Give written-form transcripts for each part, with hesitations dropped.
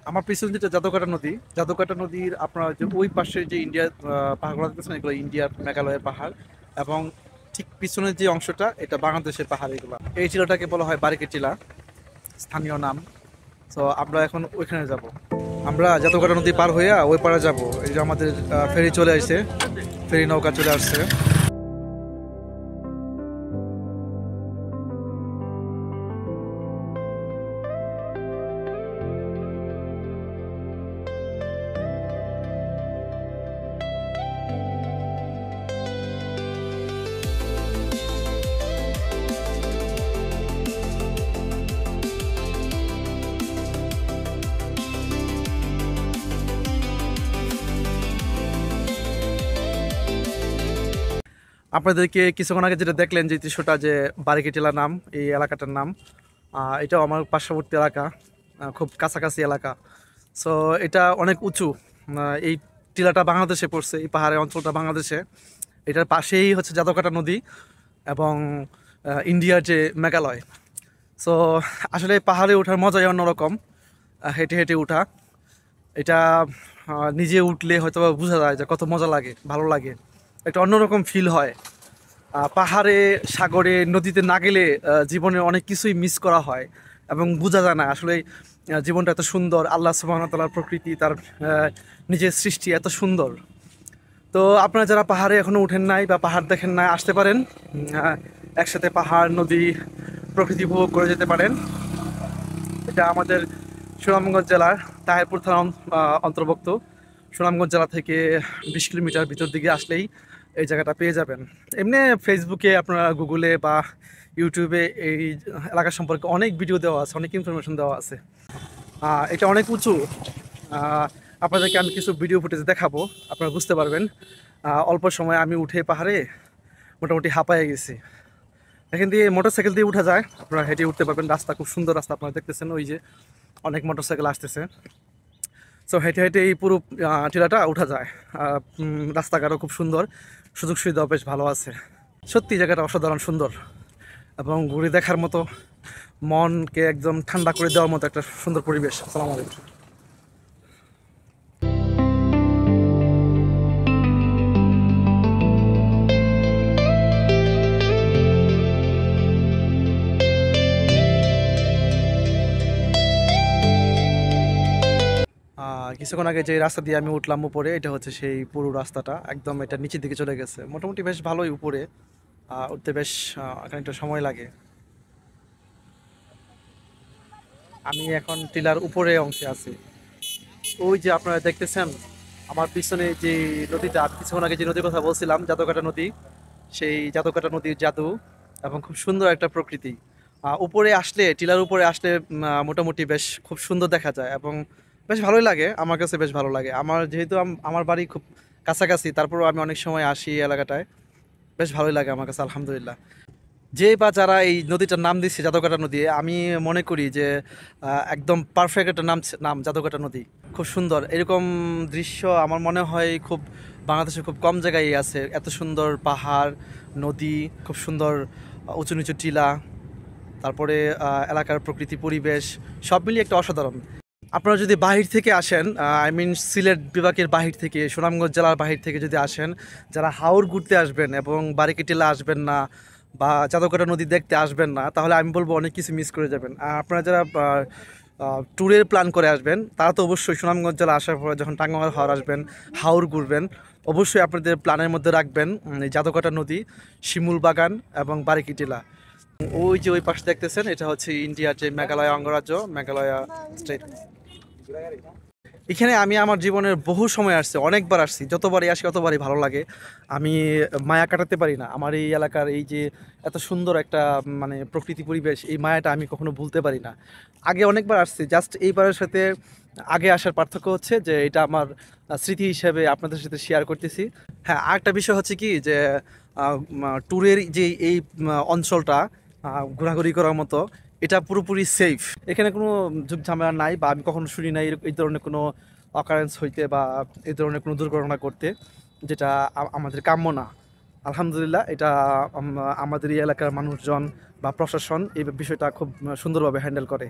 আমার পিছনে যেটা জাদুকাটা নদী, জাদুকাটা নদীর আপনার যে ওই পাশে যে ইন্ডিয়ার পাহাড়গুলো দেখতেছেন, এগুলো ইন্ডিয়ার মেঘালয়ের পাহাড়। এবং ঠিক পিছনের যে অংশটা, এটা বাংলাদেশের পাহাড়। এগুলো, এই টিলাটাকে বলা হয় বারিকে টিলা, স্থানীয় নাম। তো আমরা এখন ওইখানে যাব। আমরা জাদুকাটা নদী পার হইয়া ওই পাড়ে যাব। এই যে আমাদের ফেরি চলে আসছে, ফেরি নৌকা চলে আসছে। আপনাদেরকে কিছুক্ষণ আগে যেটা দেখলেন যে দৃশ্যটা, যে বারিকে টিলা নাম এই এলাকাটার নাম, এটাও আমার পার্শ্ববর্তী এলাকা, খুব কাছাকাছি এলাকা। সো এটা অনেক উঁচু। এই টিলাটা বাংলাদেশে পড়ছে, এই পাহাড়ের অঞ্চলটা বাংলাদেশে। এটার পাশেই হচ্ছে জাদুকাটা নদী এবং ইন্ডিয়ার যে মেঘালয়। সো আসলে পাহাড়ে ওঠার মজাই অন্যরকম। হেঁটে হেঁটে ওঠা, এটা নিজে উঠলে হয়তো বা বোঝা যায় যে কত মজা লাগে, ভালো লাগে, একটা অন্যরকম ফিল হয়। পাহাড়ে, সাগরে, নদীতে না গেলে জীবনে অনেক কিছুই মিস করা হয় এবং বোঝা যায় না আসলে জীবনটা এত সুন্দর। আল্লাহ সুবহানাহু ওয়া তাআলার প্রকৃতি, তার নিজের সৃষ্টি এত সুন্দর। তো আপনারা যারা পাহাড়ে এখনো উঠেন নাই বা পাহাড় দেখেন নাই, আসতে পারেন। একসাথে পাহাড়, নদী, প্রকৃতি উপভোগ করে যেতে পারেন। এটা আমাদের সুনামগঞ্জ জেলার তাহিরপুর থানা অন্তর্ভুক্ত। সুনামগঞ্জ জেলা থেকে 20 কিলোমিটার ভিতর দিকে আসলেই এই জায়গাটা পেয়ে যাবেন। এমনি ফেসবুকে, আপনারা গুগলে বা ইউটিউবে এই এলাকা সম্পর্কে অনেক ভিডিও দেওয়া আছে, অনেক ইনফরমেশন দেওয়া আছে। এটা অনেক উঁচু। আপনাদেরকে আমি কিছু ভিডিও ফুটেজ দেখাবো, আপনারা বুঝতে পারবেন। অল্প সময় আমি উঠে পাহাড়ে মোটামুটি হাঁপায়ে গেছি। এখান দিয়ে মোটরসাইকেল দিয়ে উঠা যায়, আপনারা হেঁটে উঠতে পারবেন। রাস্তা খুব সুন্দর রাস্তা, আপনারা দেখতেছেন ওই যে অনেক মোটরসাইকেল আসতেছে। সো হেঁটে হেঁটে এই পুরো টিলাটা উঠা যায়। রাস্তাঘাটও খুব সুন্দর, সুযোগ সুবিধাও বেশ ভালো আছে। সত্যি জায়গাটা অসাধারণ সুন্দর এবং ঘুরে দেখার মতো, মনকে একদম ঠান্ডা করে দেওয়ার মতো একটা সুন্দর পরিবেশ। আসসালামু আলাইকুম। কিছুক্ষণ আগে যে রাস্তা দিয়ে আমি উঠলাম উপরে, এটা হচ্ছে সেই পুরো রাস্তাটা, একদম এটা নিচের দিকে চলে গেছে। মোটামুটি বেশ ভালোই উপরে, উঠতে বেশ খানিকটা সময় লাগে। আমি এখন টিলার উপরে অংশে আছি। ওই যে আপনারা দেখতেছেন আমার পিছনে যে নদীটা, কিছুক্ষণ আগে যে নদীর কথা বলছিলাম, জাদুকাটা নদী, সেই জাদুকাটা নদীর জাদু এবং খুব সুন্দর একটা প্রকৃতি। উপরে আসলে, টিলার উপরে আসলে মোটামুটি বেশ খুব সুন্দর দেখা যায় এবং বেশ ভালোই লাগে। আমার কাছে বেশ ভালো লাগে। আমার যেহেতু আমার বাড়ি খুব কাছাকাছি, তারপরেও আমি অনেক সময় আসি এই এলাকাটায়। বেশ ভালোই লাগে আমার কাছে, আলহামদুলিল্লাহ। যে বা যারা এই নদীটার নাম দিচ্ছে জাদুকাটা নদী, আমি মনে করি যে একদম পারফেক্ট একটা নাম, জাদুকাটা নদী। খুব সুন্দর এরকম দৃশ্য আমার মনে হয় খুব বাংলাদেশে খুব কম জায়গায় আছে। এত সুন্দর পাহাড়, নদী, খুব সুন্দর উঁচু নিচু টিলা, তারপরে এলাকার প্রকৃতি পরিবেশ সব মিলিয়ে একটা অসাধারণ। আপনারা যদি বাহির থেকে আসেন, আই মিন সিলেট বিভাগের বাহির থেকে, সুনামগঞ্জ জেলার বাহির থেকে যদি আসেন, যারা হাওর ঘুরতে আসবেন এবং বারিকে টিলা আসবেন না বা চাঁদকাটা নদী দেখতে আসবেন না, তাহলে আমি বলবো অনেক কিছু মিস করে যাবেন। আর আপনারা যারা ট্যুরের প্ল্যান করে আসবেন, তারা তো অবশ্যই সুনামগঞ্জ জেলা আসার পরে যখন টাঙ্গামার হাওর আসবেন, হাওর ঘুরবেন, অবশ্যই আপনাদের প্ল্যানের মধ্যে রাখবেন এই জাদুকাটা নদী, শিমুল বাগান এবং বারিকি টিলা। ওই যে ওই পাশে দেখতেছেন, এটা হচ্ছে ইন্ডিয়ার যে মেঘালয় অঙ্গরাজ্য, মেঘালয় স্টেট। এখানে আমি আমার জীবনের বহু সময় আসছি, অনেকবার আসছি, যতবারই আসি ততবারই ভালো লাগে। আমি মায়া কাটাতে পারি না। আমার এই এলাকার এই যে এত সুন্দর একটা মানে প্রকৃতি পরিবেশ, এই মায়াটা আমি কখনো ভুলতে পারি না। আগে অনেকবার আসছি, জাস্ট এইবারের সাথে আগে আসার পার্থক্য হচ্ছে যে এটা আমার স্মৃতি হিসেবে আপনাদের সাথে শেয়ার করতেছি। হ্যাঁ, আরেকটা বিষয় হচ্ছে কি যে ট্যুরের যে এই অঞ্চলটা ঘোরাঘুরি করার মতো, এটা পুরোপুরি সেফ। এখানে কোনো ঝুঁক ঝামেলা নাই, বা আমি কখনো শুনি নাই এই ধরনের কোনো অকারেন্স হইতে বা এই ধরনের কোনো দুর্ঘটনা করতে, যেটা আমাদের কাম্য না। আলহামদুলিল্লাহ, এটা আমাদের এই এলাকার মানুষজন বা প্রশাসন এই বিষয়টা খুব সুন্দরভাবে হ্যান্ডেল করে।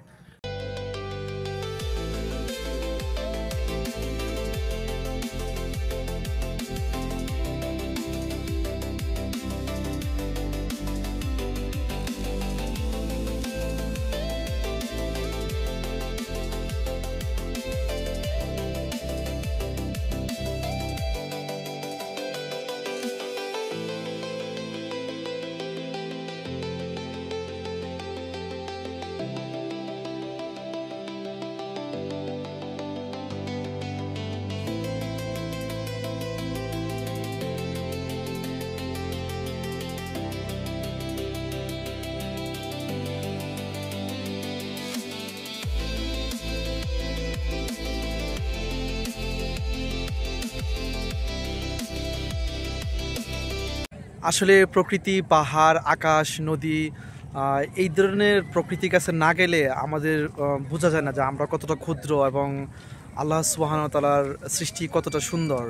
আসলে প্রকৃতি, পাহাড়, আকাশ, নদী, এই ধরনের প্রকৃতির কাছে না গেলে আমাদের বোঝা যায় না যে আমরা কতটা ক্ষুদ্র এবং আল্লাহ সুবহানাহু ওয়া তাআলার সৃষ্টি কতটা সুন্দর।